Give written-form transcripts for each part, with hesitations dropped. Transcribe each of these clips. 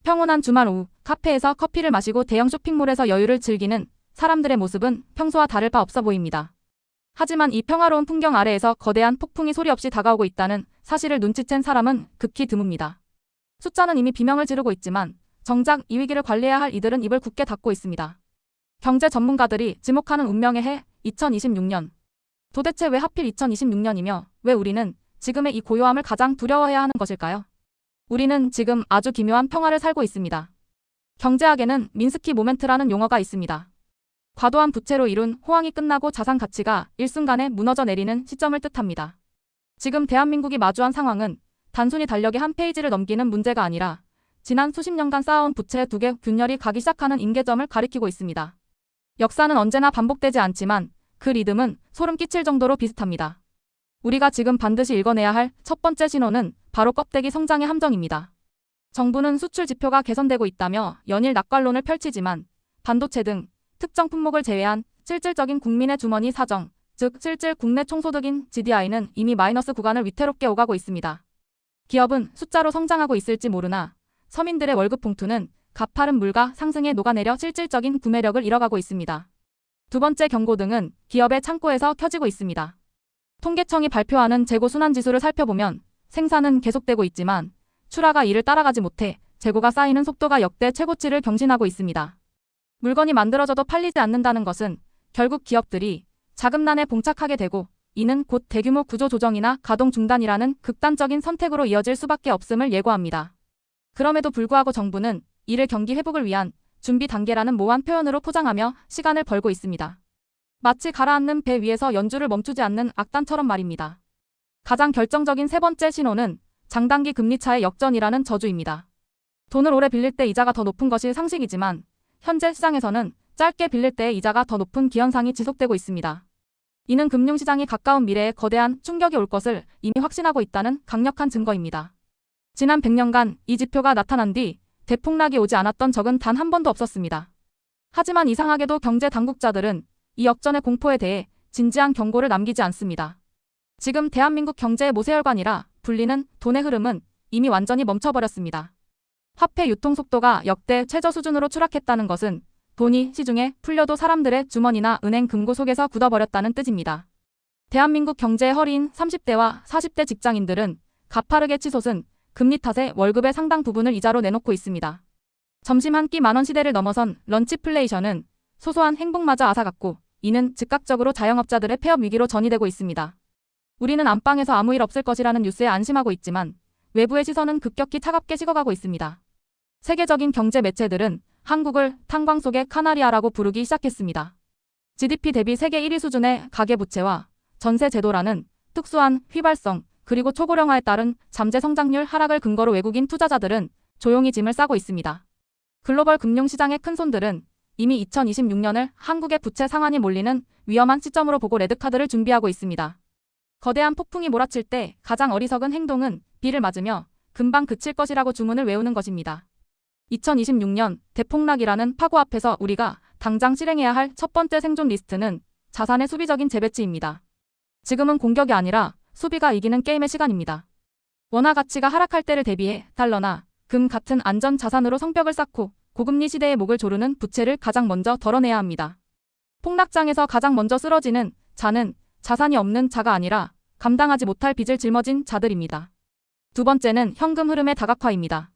평온한 주말 오후, 카페에서 커피를 마시고 대형 쇼핑몰에서 여유를 즐기는 사람들의 모습은 평소와 다를 바 없어 보입니다. 하지만 이 평화로운 풍경 아래에서 거대한 폭풍이 소리 없이 다가오고 있다는 사실을 눈치챈 사람은 극히 드뭅니다. 숫자는 이미 비명을 지르고 있지만 정작 이 위기를 관리해야 할 이들은 입을 굳게 닫고 있습니다. 경제 전문가들이 지목하는 운명의 해 2026년. 도대체 왜 하필 2026년이며 왜 우리는 지금의 이 고요함을 가장 두려워해야 하는 것일까요? 우리는 지금 아주 기묘한 평화를 살고 있습니다. 경제학에는 민스키 모멘트라는 용어가 있습니다. 과도한 부채로 이룬 호황이 끝나고 자산 가치가 일순간에 무너져 내리는 시점을 뜻합니다. 지금 대한민국이 마주한 상황은 단순히 달력의 한 페이지를 넘기는 문제가 아니라 지난 수십 년간 쌓아온 부채의 두개 균열이 가기 시작하는 임계점을 가리키고 있습니다. 역사는 언제나 반복되지 않지만 그 리듬은 소름 끼칠 정도로 비슷합니다. 우리가 지금 반드시 읽어내야 할 첫 번째 신호는 바로 껍데기 성장의 함정입니다. 정부는 수출 지표가 개선되고 있다며 연일 낙관론을 펼치지만 반도체 등 특정 품목을 제외한 실질적인 국민의 주머니 사정, 즉 실질 국내 총소득인 GDI는 이미 마이너스 구간을 위태롭게 오가고 있습니다. 기업은 숫자로 성장하고 있을지 모르나 서민들의 월급 봉투는 가파른 물가 상승에 녹아내려 실질적인 구매력을 잃어가고 있습니다. 두 번째 경고등은 기업의 창고에서 켜지고 있습니다. 통계청이 발표하는 재고 순환지수를 살펴보면 생산은 계속되고 있지만 출하가 이를 따라가지 못해 재고가 쌓이는 속도가 역대 최고치를 경신하고 있습니다. 물건이 만들어져도 팔리지 않는다는 것은 결국 기업들이 자금난에 봉착하게 되고 이는 곧 대규모 구조조정이나 가동 중단이라는 극단적인 선택으로 이어질 수밖에 없음을 예고합니다. 그럼에도 불구하고 정부는 이를 경기 회복을 위한 준비 단계라는 모호한 표현으로 포장하며 시간을 벌고 있습니다. 마치 가라앉는 배 위에서 연주를 멈추지 않는 악단처럼 말입니다. 가장 결정적인 세 번째 신호는 장단기 금리차의 역전이라는 저주입니다. 돈을 오래 빌릴 때 이자가 더 높은 것이 상식이지만 현재 시장에서는 짧게 빌릴 때의 이자가 더 높은 기현상이 지속되고 있습니다. 이는 금융시장이 가까운 미래에 거대한 충격이 올 것을 이미 확신하고 있다는 강력한 증거입니다. 지난 100년간 이 지표가 나타난 뒤 대폭락이 오지 않았던 적은 단 한 번도 없었습니다. 하지만 이상하게도 경제 당국자들은 이 역전의 공포에 대해 진지한 경고를 남기지 않습니다. 지금 대한민국 경제의 모세혈관이라 불리는 돈의 흐름은 이미 완전히 멈춰버렸습니다. 화폐 유통 속도가 역대 최저 수준으로 추락했다는 것은 돈이 시중에 풀려도 사람들의 주머니나 은행 금고 속에서 굳어버렸다는 뜻입니다. 대한민국 경제의 허리인 30대와 40대 직장인들은 가파르게 치솟은 금리 탓에 월급의 상당 부분을 이자로 내놓고 있습니다. 점심 한 끼 만원 시대를 넘어선 런치플레이션은 소소한 행복마저 앗아갔고 이는 즉각적으로 자영업자들의 폐업 위기로 전이되고 있습니다. 우리는 안방에서 아무 일 없을 것이라는 뉴스에 안심하고 있지만 외부의 시선은 급격히 차갑게 식어가고 있습니다. 세계적인 경제 매체들은 한국을 탄광 속의 카나리아라고 부르기 시작했습니다. GDP 대비 세계 1위 수준의 가계부채와 전세 제도라는 특수한 휘발성 그리고 초고령화에 따른 잠재 성장률 하락을 근거로 외국인 투자자들은 조용히 짐을 싸고 있습니다. 글로벌 금융시장의 큰손들은 이미 2026년을 한국의 부채 상한이 몰리는 위험한 시점으로 보고 레드카드를 준비하고 있습니다. 거대한 폭풍이 몰아칠 때 가장 어리석은 행동은 비를 맞으며 금방 그칠 것이라고 주문을 외우는 것입니다. 2026년 대폭락이라는 파고 앞에서 우리가 당장 실행해야 할 첫 번째 생존 리스트는 자산의 수비적인 재배치입니다. 지금은 공격이 아니라 수비가 이기는 게임의 시간입니다. 원화 가치가 하락할 때를 대비해 달러나 금 같은 안전 자산으로 성벽을 쌓고 고금리 시대의 목을 조르는 부채를 가장 먼저 덜어내야 합니다. 폭락장에서 가장 먼저 쓰러지는 자는 자산이 없는 자가 아니라 감당하지 못할 빚을 짊어진 자들입니다. 두 번째는 현금 흐름의 다각화입니다.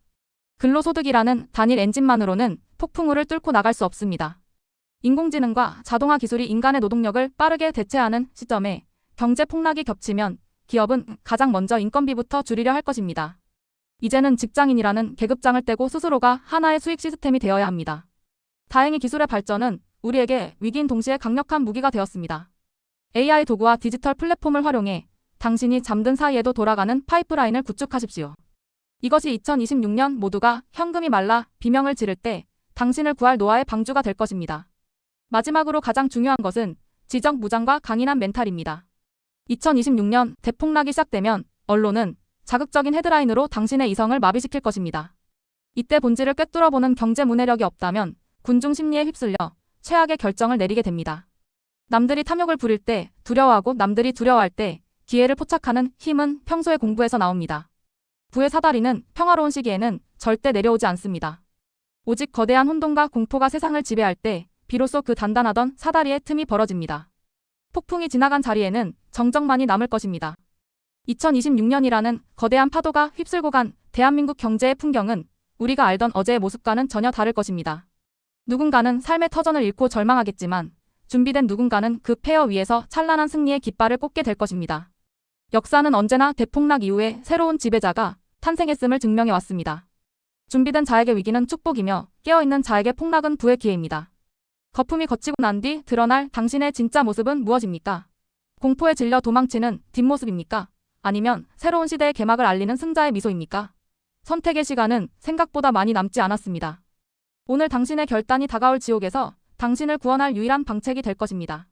근로소득이라는 단일 엔진만으로는 폭풍우를 뚫고 나갈 수 없습니다. 인공지능과 자동화 기술이 인간의 노동력을 빠르게 대체하는 시점에 경제 폭락이 겹치면 기업은 가장 먼저 인건비부터 줄이려 할 것입니다. 이제는 직장인이라는 계급장을 떼고 스스로가 하나의 수익 시스템이 되어야 합니다. 다행히 기술의 발전은 우리에게 위기인 동시에 강력한 무기가 되었습니다. AI 도구와 디지털 플랫폼을 활용해 당신이 잠든 사이에도 돌아가는 파이프라인을 구축하십시오. 이것이 2026년 모두가 현금이 말라 비명을 지를 때 당신을 구할 노아의 방주가 될 것입니다. 마지막으로 가장 중요한 것은 지적 무장과 강인한 멘탈입니다. 2026년 대폭락이 시작되면 언론은 자극적인 헤드라인으로 당신의 이성을 마비시킬 것입니다. 이때 본질을 꿰뚫어보는 경제 문해력이 없다면 군중 심리에 휩쓸려 최악의 결정을 내리게 됩니다. 남들이 탐욕을 부릴 때 두려워하고 남들이 두려워할 때 기회를 포착하는 힘은 평소의 공부에서 나옵니다. 부의 사다리는 평화로운 시기에는 절대 내려오지 않습니다. 오직 거대한 혼돈과 공포가 세상을 지배할 때 비로소 그 단단하던 사다리의 틈이 벌어집니다. 폭풍이 지나간 자리에는 정적만이 남을 것입니다. 2026년이라는 거대한 파도가 휩쓸고 간 대한민국 경제의 풍경은 우리가 알던 어제의 모습과는 전혀 다를 것입니다. 누군가는 삶의 터전을 잃고 절망하겠지만 준비된 누군가는 그 폐허 위에서 찬란한 승리의 깃발을 꽂게 될 것입니다. 역사는 언제나 대폭락 이후에 새로운 지배자가 탄생했음을 증명해 왔습니다. 준비된 자에게 위기는 축복이며 깨어있는 자에게 폭락은 부의 기회입니다. 거품이 걷히고 난 뒤 드러날 당신의 진짜 모습은 무엇입니까? 공포에 질려 도망치는 뒷모습입니까? 아니면 새로운 시대의 개막을 알리는 승자의 미소입니까? 선택의 시간은 생각보다 많이 남지 않았습니다. 오늘 당신의 결단이 다가올 지옥에서 당신을 구원할 유일한 방책이 될 것입니다.